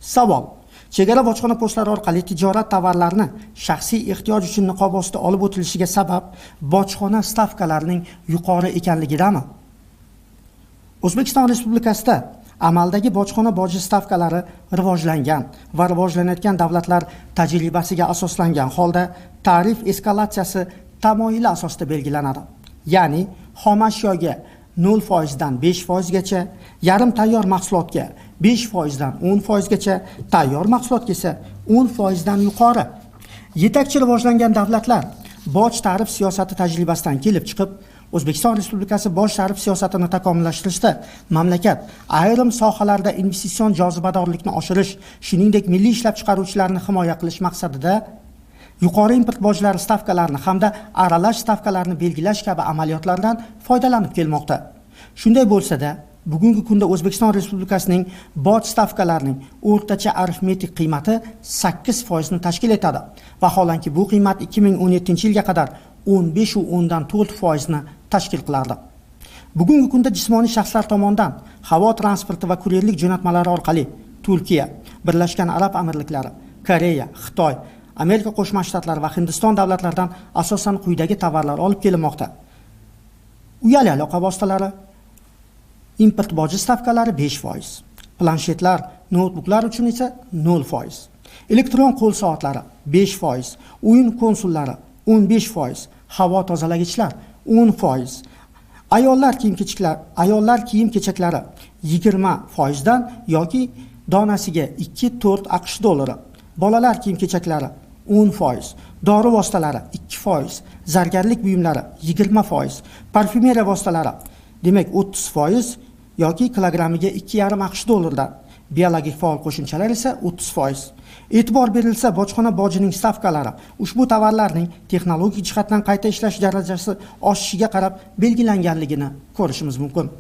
Savol: chegara bojxona postlari orqali tijorat tovarlarini shaxsiy ehtiyoj uchun niqob ostida olib o'tilishiga sabab bojxona stavkalarining yuqori ekanligidami? O'zbekiston Respublikasida amaldagi bojxona boji stavkalari rivojlangan va rivojlanayotgan davlatlar tajribasiga asoslangan holda tarif eskalatsiyasi tamoyili asosida belgilanadi. Ya'ni xom ashyoga 0% dan 5% gacha, yarim tayyor mahsulotga 5% dan 10% gacha, tayyor mahsulotga esa 10% dan yuqori. Yetakchi rivojlangan davlatlar boj tarif siyosati tajribasidan kelib chiqib, O'zbekiston Respublikasi boj tarif siyosatini takomillashtirishda mamlakat ayrim sohalarda investitsion jozibadorlikni oshirish, shuningdek milliy ishlab chiqaruvchilarni himoya qilish maqsadida yuqori import bojlari stavkalarini hamda aralash stavkalarni belgilash kabi amaliyotlardan foydalanib kelmoqda. Shunday bo'lsa-da, bugungi kunda O'zbekiston Respublikasining boj stavkalarining o'rtacha arifmetik qiymati 8% ni tashkil etadi. Vaholanki bu qiymat 2017-yilga qadar 15.4% ni tashkil qilardi. Bugungi kunda jismoniy shaxslar tomonidan havo transporti va kuryerlik jo'natmalari orqali Turkiya, Birlashgan Arab Amirliklari, Koreya, Xitoy, Amerika Qo'shma Shtatlari va Hindiston davlatlaridan asosan quyidagi tovarlar olib kelinmoqda. Uyali aloqa vositalari, import boji stavkalari 5%, planshetlar, noutbuklar uchun esa 0%, elektron qo'l soatlari 5%, o'yin konsollari 15%, havo tozalagichlar 10%, ayollar kiyim-kechaklari 20% dan yoki donasiga 2-4 AQSh dollari, bolalar kiyim-kechaklari 10%, dori vositalari 2%, zargarlik buyumlari 20%, parfyumeriya vositalari demak 30% yoki kilogrammiga 2,5 AQSh dollardan, biologik faol qo'shimchalar esa 30%. E'tibor berilsa, bojxona bojining stavkalari ushbu tovarlarning texnologik jihatdan qayta ishlash darajasi oshishiga qarab belgilanganligini ko'rishimiz mumkin.